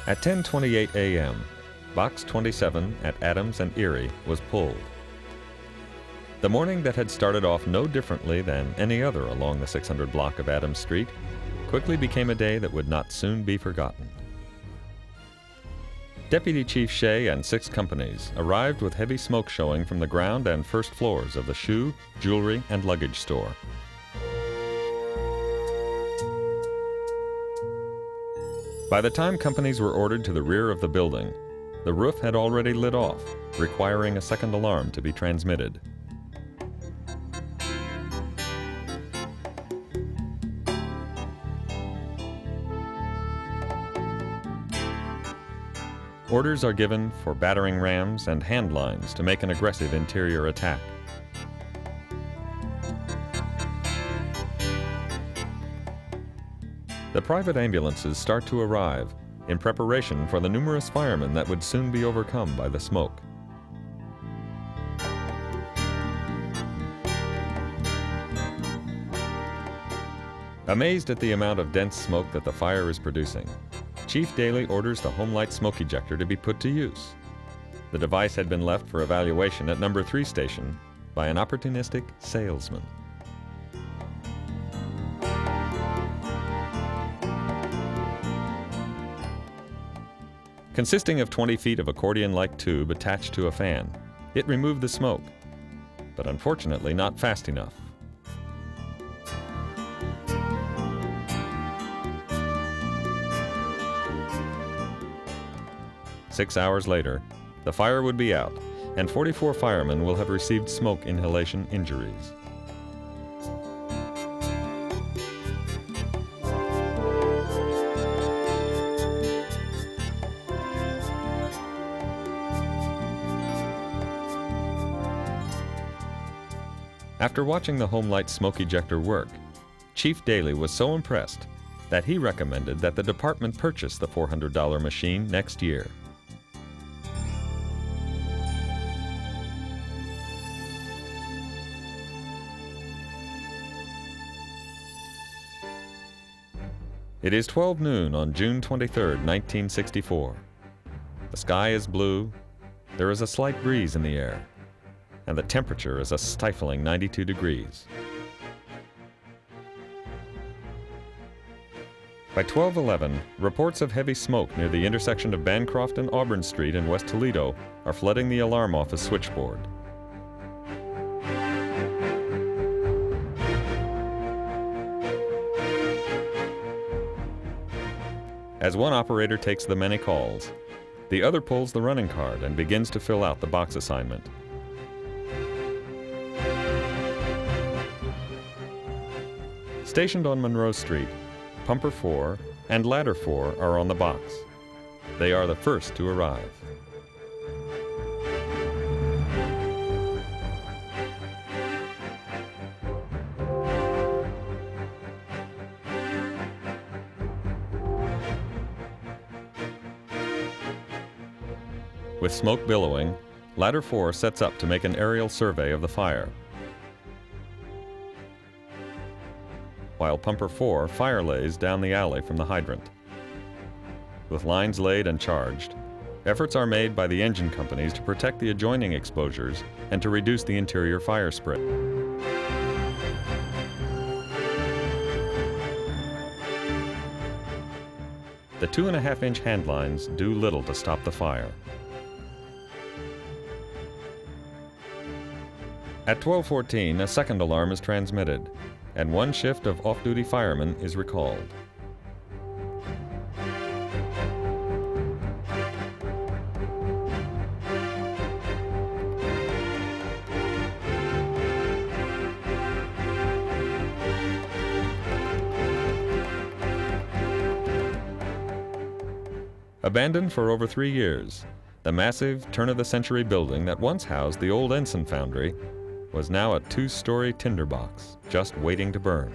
At 10:28 a.m., Box 27 at Adams and Erie was pulled. The morning that had started off no differently than any other along the 600 block of Adams Street quickly became a day that would not soon be forgotten. Deputy Chief Shea and 6 companies arrived with heavy smoke showing from the ground and first floors of the shoe, jewelry, and luggage store. By the time companies were ordered to the rear of the building, the roof had already lit off, requiring a second alarm to be transmitted. Orders are given for battering rams and hand lines to make an aggressive interior attack. The private ambulances start to arrive in preparation for the numerous firemen that would soon be overcome by the smoke. Amazed at the amount of dense smoke that the fire is producing, Chief Daly orders the Homelite smoke ejector to be put to use. The device had been left for evaluation at number 3 station by an opportunistic salesman. Consisting of 20 feet of accordion-like tube attached to a fan, it removed the smoke, but unfortunately not fast enough. Six hours later, the fire would be out, and 44 firemen will have received smoke inhalation injuries. After watching the Homelite smoke ejector work, Chief Daly was so impressed that he recommended that the department purchase the $400 machine next year. It is 12 noon on June 23, 1964. The sky is blue, there is a slight breeze in the air, and the temperature is a stifling 92 degrees. By 12:11, reports of heavy smoke near the intersection of Bancroft and Auburn Street in West Toledo are flooding the alarm office switchboard. As one operator takes the many calls, the other pulls the running card and begins to fill out the box assignment. Stationed on Monroe Street, Pumper 4 and Ladder 4 are on the box. They are the first to arrive. With smoke billowing, Ladder 4 sets up to make an aerial survey of the fire, while Pumper 4 fire lays down the alley from the hydrant. With lines laid and charged, efforts are made by the engine companies to protect the adjoining exposures and to reduce the interior fire spread. The 2.5-inch hand lines do little to stop the fire. At 12:14, a second alarm is transmitted, and one shift of off-duty firemen is recalled. Abandoned for over 3 years, the massive turn-of-the-century building that once housed the old Ensign foundry was now a 2-story tinderbox, just waiting to burn.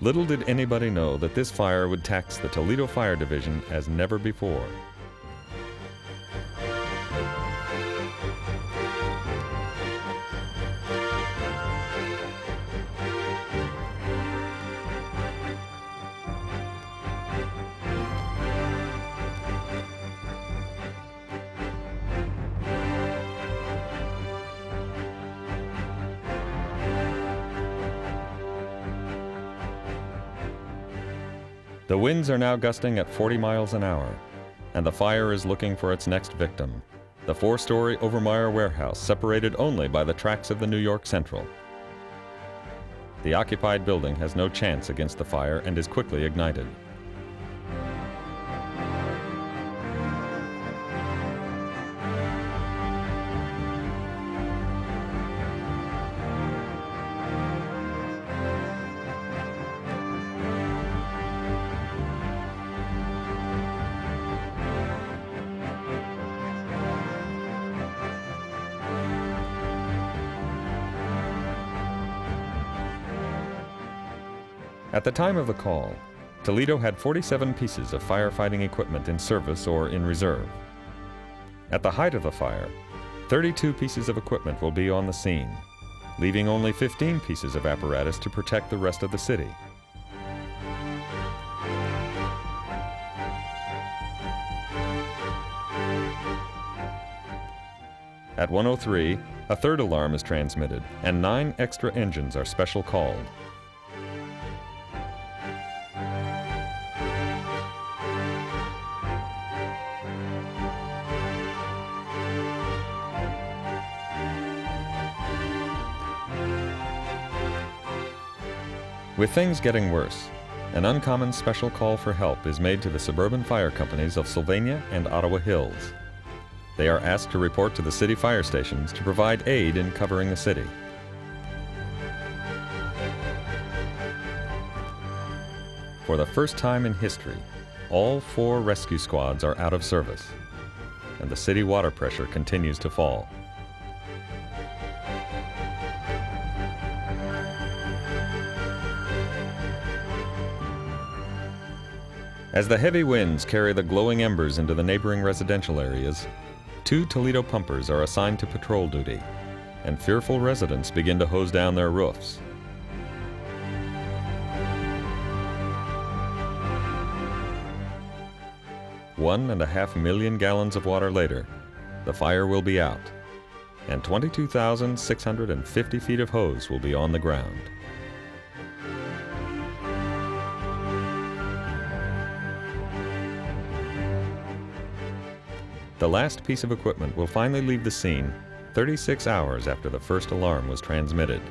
Little did anybody know that this fire would tax the Toledo Fire Division as never before. The winds are now gusting at 40 miles an hour, and the fire is looking for its next victim, the 4-story Overmeyer warehouse separated only by the tracks of the New York Central. The occupied building has no chance against the fire and is quickly ignited. At the time of the call, Toledo had 47 pieces of firefighting equipment in service or in reserve. At the height of the fire, 32 pieces of equipment will be on the scene, leaving only 15 pieces of apparatus to protect the rest of the city. At 1:03, a third alarm is transmitted, and 9 extra engines are special called. With things getting worse, an uncommon special call for help is made to the suburban fire companies of Sylvania and Ottawa Hills. They are asked to report to the city fire stations to provide aid in covering the city. For the first time in history, all 4 rescue squads are out of service, and the city water pressure continues to fall. As the heavy winds carry the glowing embers into the neighboring residential areas, 2 Toledo pumpers are assigned to patrol duty, and fearful residents begin to hose down their roofs. One and a half million gallons of water later, the fire will be out, and 22,650 feet of hose will be on the ground. The last piece of equipment will finally leave the scene 36 hours after the first alarm was transmitted.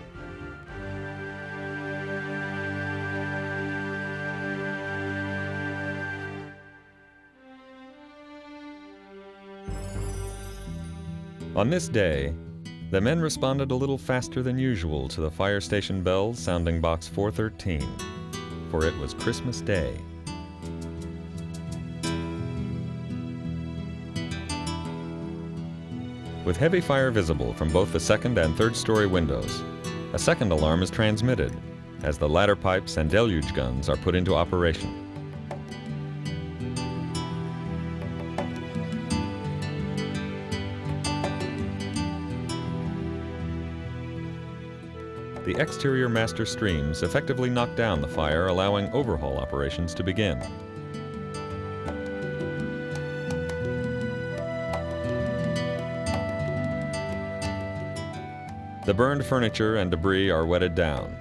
On this day, the men responded a little faster than usual to the fire station bells sounding box 413, for it was Christmas Day. With heavy fire visible from both the 2nd and 3rd story windows, a second alarm is transmitted as the ladder pipes and deluge guns are put into operation. The exterior master streams effectively knock down the fire, allowing overhaul operations to begin. The burned furniture and debris are wetted down.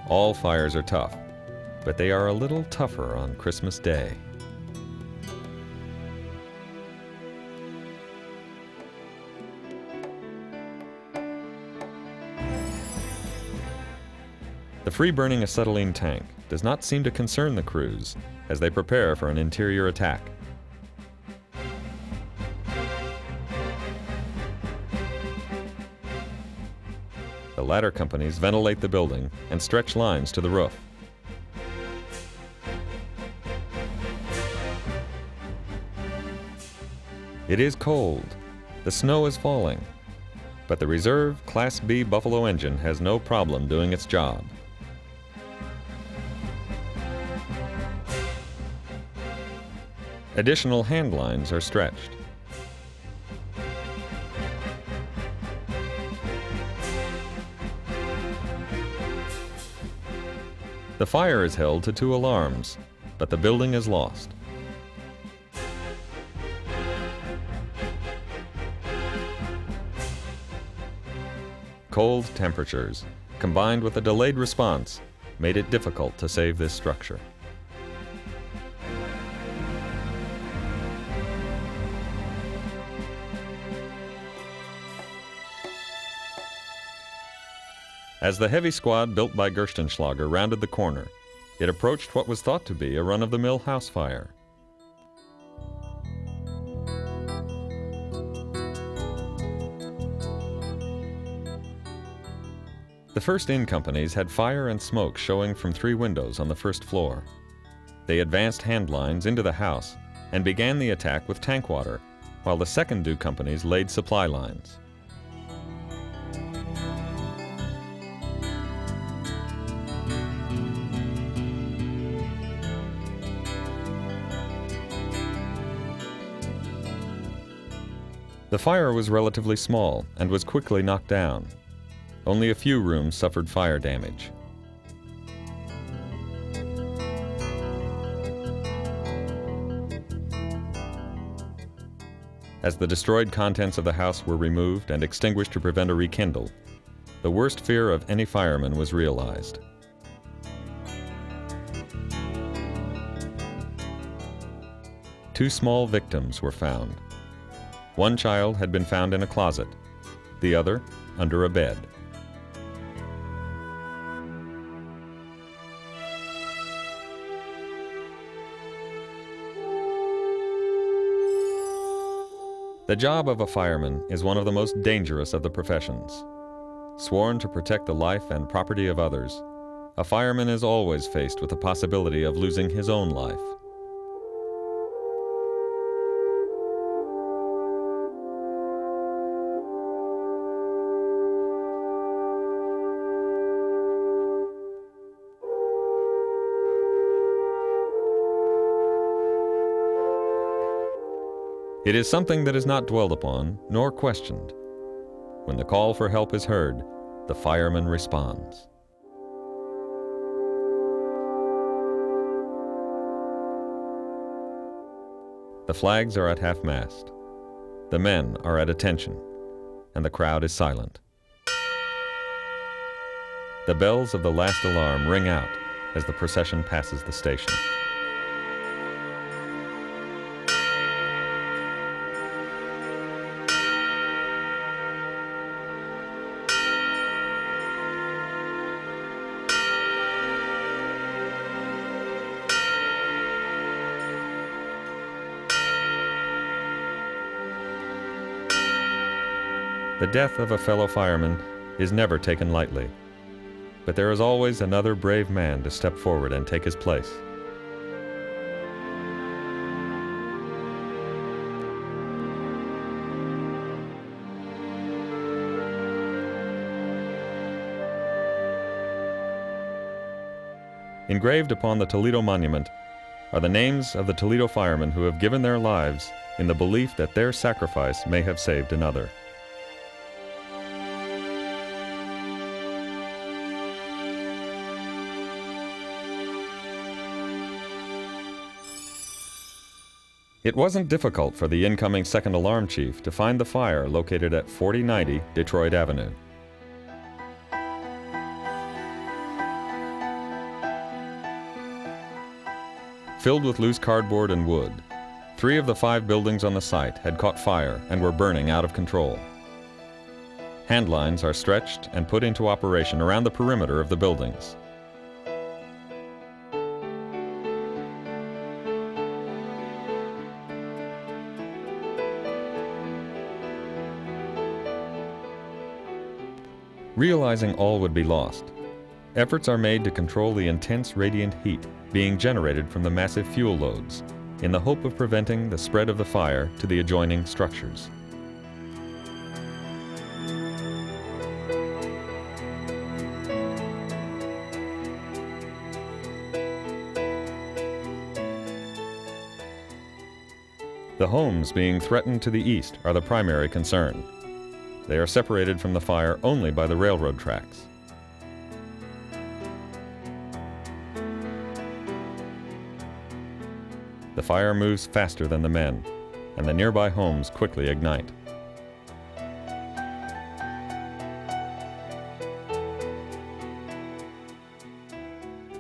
All fires are tough, but they are a little tougher on Christmas Day. The free-burning acetylene tank does not seem to concern the crews as they prepare for an interior attack. The ladder companies ventilate the building and stretch lines to the roof. It is cold, The snow is falling, but the reserve Class B Buffalo engine has no problem doing its job. Additional hand lines are stretched. The fire is held to 2 alarms, but the building is lost. Cold temperatures, combined with a delayed response, made it difficult to save this structure. As the heavy squad built by Gerstenschlager rounded the corner, it approached what was thought to be a run-of-the-mill house fire. The first-in companies had fire and smoke showing from 3 windows on the first floor. They advanced hand lines into the house and began the attack with tank water, while the second-due companies laid supply lines. The fire was relatively small and was quickly knocked down. Only a few rooms suffered fire damage. As the destroyed contents of the house were removed and extinguished to prevent a rekindle, the worst fear of any fireman was realized. Two small victims were found. One child had been found in a closet, the other under a bed. The job of a fireman is one of the most dangerous of the professions. Sworn to protect the life and property of others, a fireman is always faced with the possibility of losing his own life. It is something that is not dwelled upon nor questioned. When the call for help is heard, the fireman responds. The flags are at half-mast. The men are at attention, and the crowd is silent. The bells of the last alarm ring out as the procession passes the station. The death of a fellow fireman is never taken lightly, but there is always another brave man to step forward and take his place. Engraved upon the Toledo monument are the names of the Toledo firemen who have given their lives in the belief that their sacrifice may have saved another. It wasn't difficult for the incoming second alarm chief to find the fire located at 4090 Detroit Avenue. Filled with loose cardboard and wood, 3 of the 5 buildings on the site had caught fire and were burning out of control. Hand lines are stretched and put into operation around the perimeter of the buildings. Realizing all would be lost, efforts are made to control the intense radiant heat being generated from the massive fuel loads, in the hope of preventing the spread of the fire to the adjoining structures. The homes being threatened to the east are the primary concern. They are separated from the fire only by the railroad tracks. The fire moves faster than the men, and the nearby homes quickly ignite.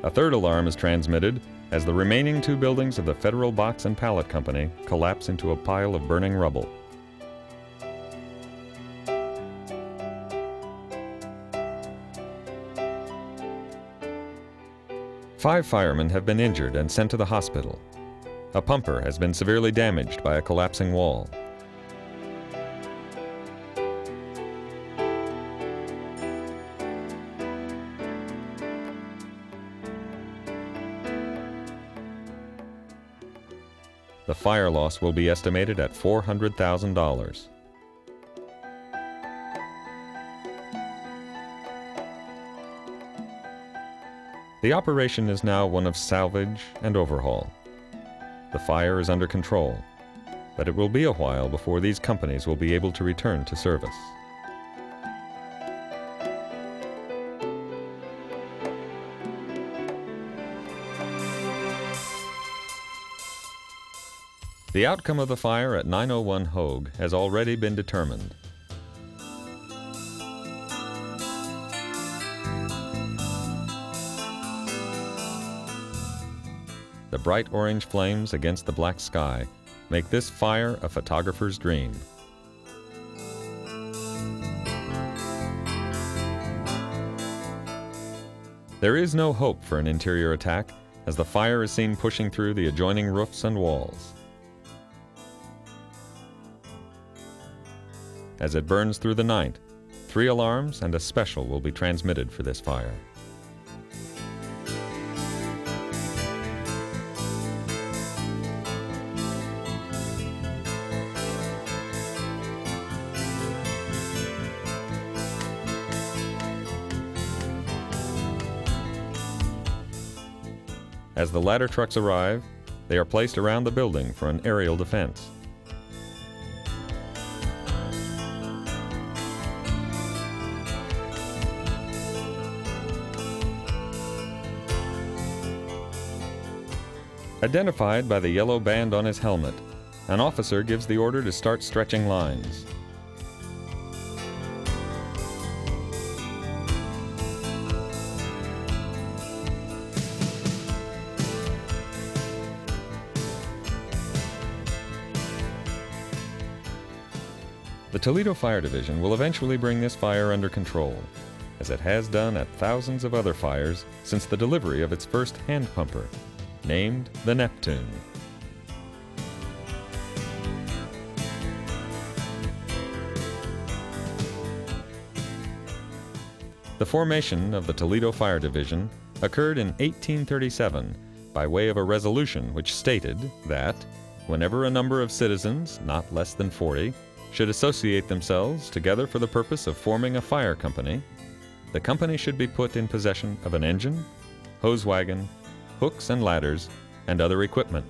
A third alarm is transmitted as the remaining two buildings of the Federal Box and Pallet Company collapse into a pile of burning rubble. Five firemen have been injured and sent to the hospital. A pumper has been severely damaged by a collapsing wall. The fire loss will be estimated at $400,000. The operation is now one of salvage and overhaul. The fire is under control, but it will be a while before these companies will be able to return to service. The outcome of the fire at 901 Hogue has already been determined. The bright orange flames against the black sky make this fire a photographer's dream. There is no hope for an interior attack as the fire is seen pushing through the adjoining roofs and walls. As it burns through the night, 3 alarms and a special will be transmitted for this fire. As the ladder trucks arrive, they are placed around the building for an aerial defense. Identified by the yellow band on his helmet, an officer gives the order to start stretching lines. The Toledo Fire Division will eventually bring this fire under control, as it has done at thousands of other fires since the delivery of its first hand pumper, named the Neptune. The formation of the Toledo Fire Division occurred in 1837 by way of a resolution which stated that whenever a number of citizens, not less than 40, should associate themselves together for the purpose of forming a fire company, the company should be put in possession of an engine, hose wagon, hooks and ladders, and other equipment.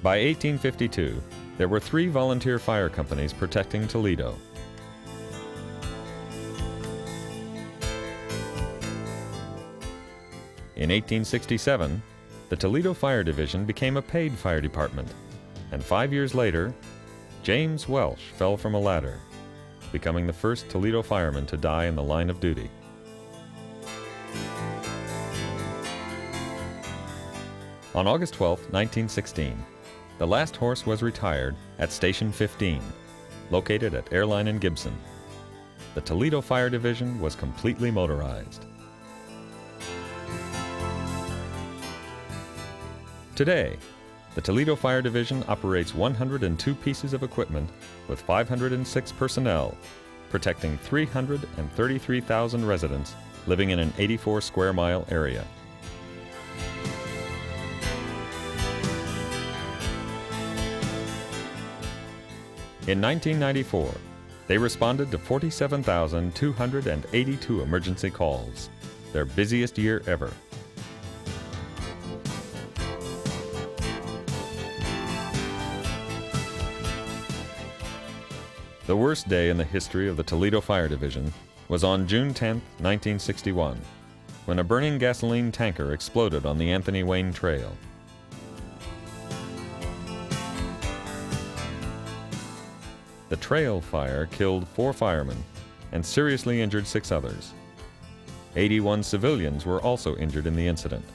By 1852, there were 3 volunteer fire companies protecting Toledo. In 1867, the Toledo Fire Division became a paid fire department, and 5 years later, James Welsh fell from a ladder, becoming the first Toledo fireman to die in the line of duty. On August 12, 1916, the last horse was retired at Station 15, located at Airline and Gibson. The Toledo Fire Division was completely motorized. Today, the Toledo Fire Division operates 102 pieces of equipment with 506 personnel, protecting 333,000 residents living in an 84 square mile area. In 1994, They responded to 47,282 emergency calls, their busiest year ever. The worst day in the history of the Toledo Fire Division was on June 10, 1961, when a burning gasoline tanker exploded on the Anthony Wayne Trail. The trail fire killed 4 firemen and seriously injured 6 others. 81 civilians were also injured in the incident.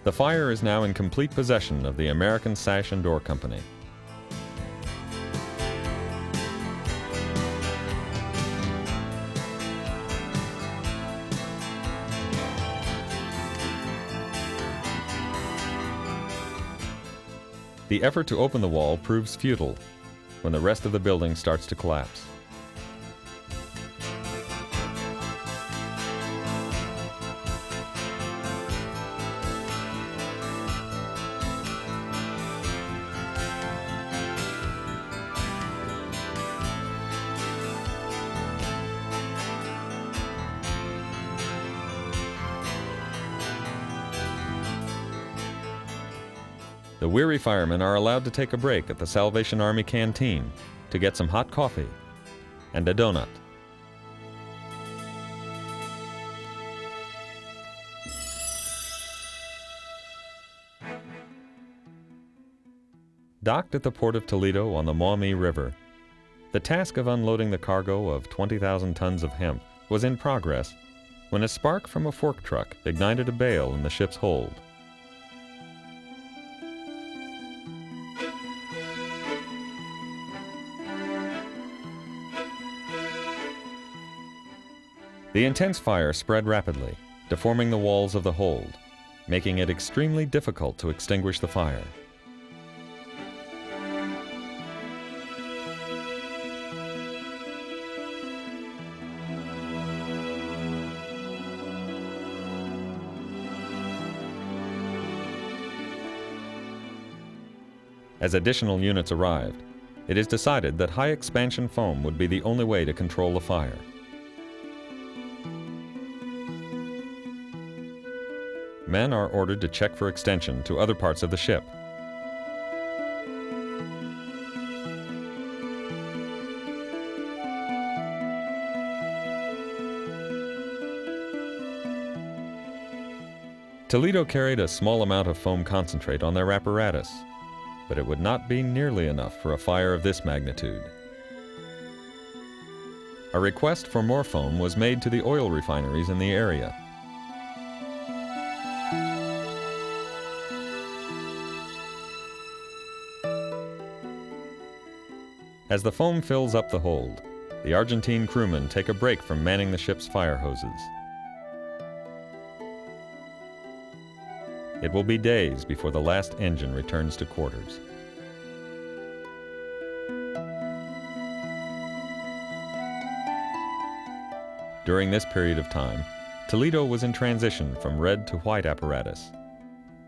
The fire is now in complete possession of the American Sash and Door Company. The effort to open the wall proves futile when the rest of the building starts to collapse. The weary firemen are allowed to take a break at the Salvation Army canteen to get some hot coffee and a donut. Docked at the port of Toledo on the Maumee River, the task of unloading the cargo of 20,000 tons of hemp was in progress when a spark from a fork truck ignited a bale in the ship's hold. The intense fire spread rapidly, deforming the walls of the hold, making it extremely difficult to extinguish the fire. As additional units arrived, it is decided that high-expansion foam would be the only way to control the fire. Men are ordered to check for extension to other parts of the ship. Toledo carried a small amount of foam concentrate on their apparatus, but it would not be nearly enough for a fire of this magnitude. A request for more foam was made to the oil refineries in the area. As the foam fills up the hold, the Argentine crewmen take a break from manning the ship's fire hoses. It will be days before the last engine returns to quarters. During this period of time, Toledo was in transition from red to white apparatus.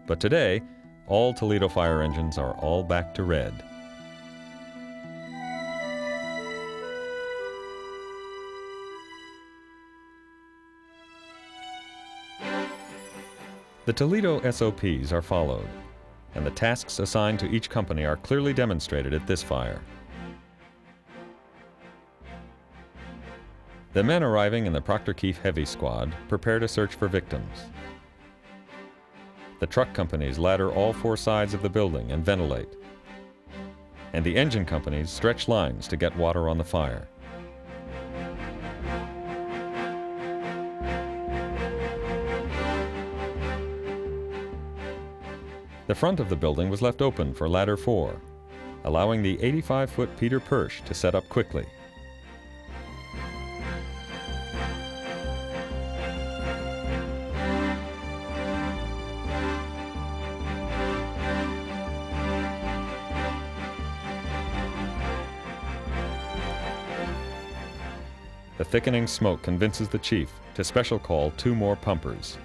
But today, all Toledo fire engines are all back to red. The Toledo SOPs are followed, and the tasks assigned to each company are clearly demonstrated at this fire. The men arriving in the Proctor Keefe Heavy Squad prepare to search for victims. The truck companies ladder all 4 sides of the building and ventilate, and the engine companies stretch lines to get water on the fire. The front of the building was left open for Ladder 4, allowing the 85-foot Peter Persh to set up quickly. The thickening smoke convinces the chief to special call 2 more pumpers.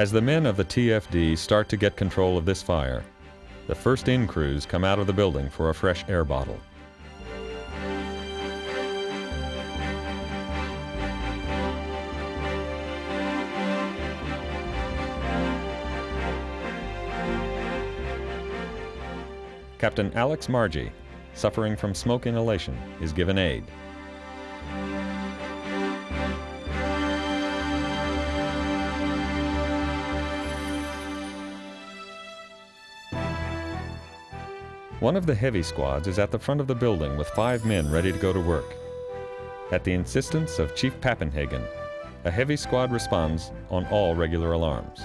As the men of the TFD start to get control of this fire, the first-in crews come out of the building for a fresh air bottle. Captain Alex Margie, suffering from smoke inhalation, is given aid. One of the heavy squads is at the front of the building with 5 men ready to go to work. At the insistence of Chief Pappenhagen, a heavy squad responds on all regular alarms.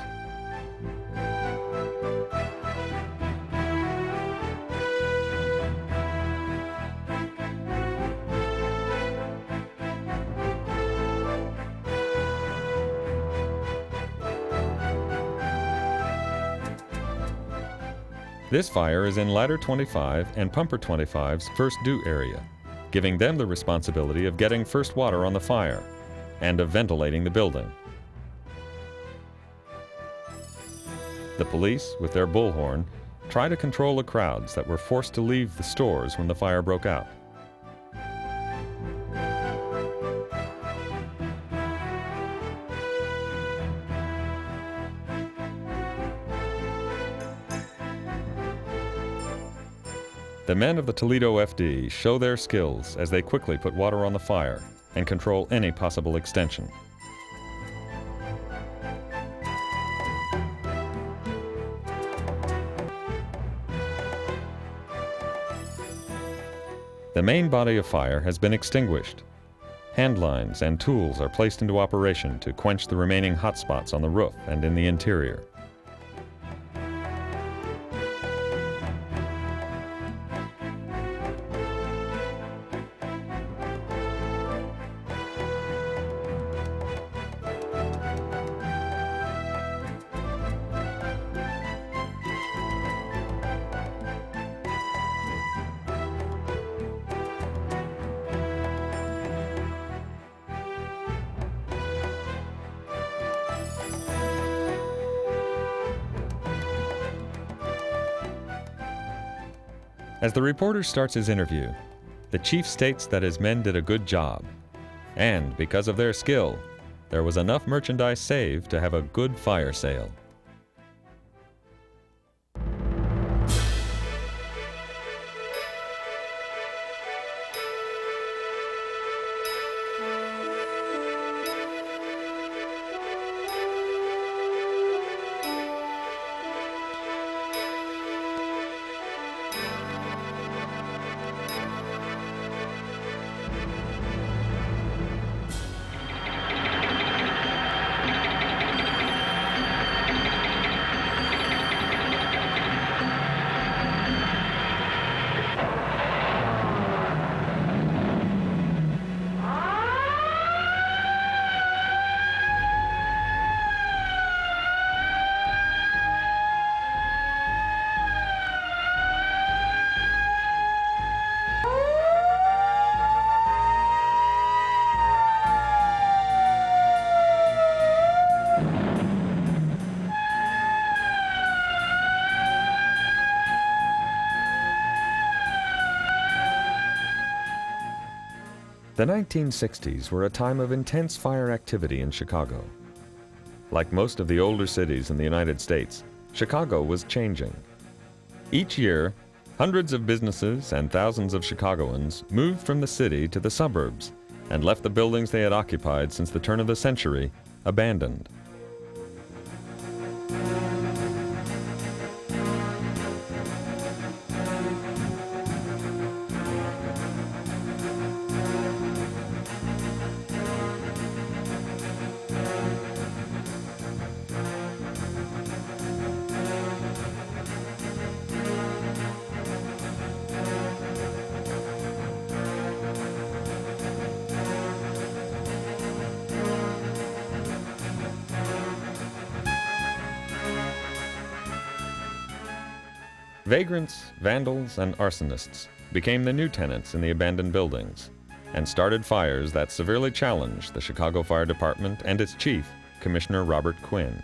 This fire is in Ladder 25 and Pumper 25's first due area, giving them the responsibility of getting first water on the fire and of ventilating the building. The police, with their bullhorn, try to control the crowds that were forced to leave the stores when the fire broke out. The men of the Toledo FD show their skills as they quickly put water on the fire and control any possible extension. The main body of fire has been extinguished. Hand lines and tools are placed into operation to quench the remaining hot spots on the roof and in the interior. As the reporter starts his interview, the chief states that his men did a good job, and because of their skill, there was enough merchandise saved to have a good fire sale. The 1960s were a time of intense fire activity in Chicago. Like most of the older cities in the United States, Chicago was changing. Each year, hundreds of businesses and thousands of Chicagoans moved from the city to the suburbs and left the buildings they had occupied since the turn of the century abandoned. Vagrants, vandals, and arsonists became the new tenants in the abandoned buildings and started fires that severely challenged the Chicago Fire Department and its chief, Commissioner Robert Quinn.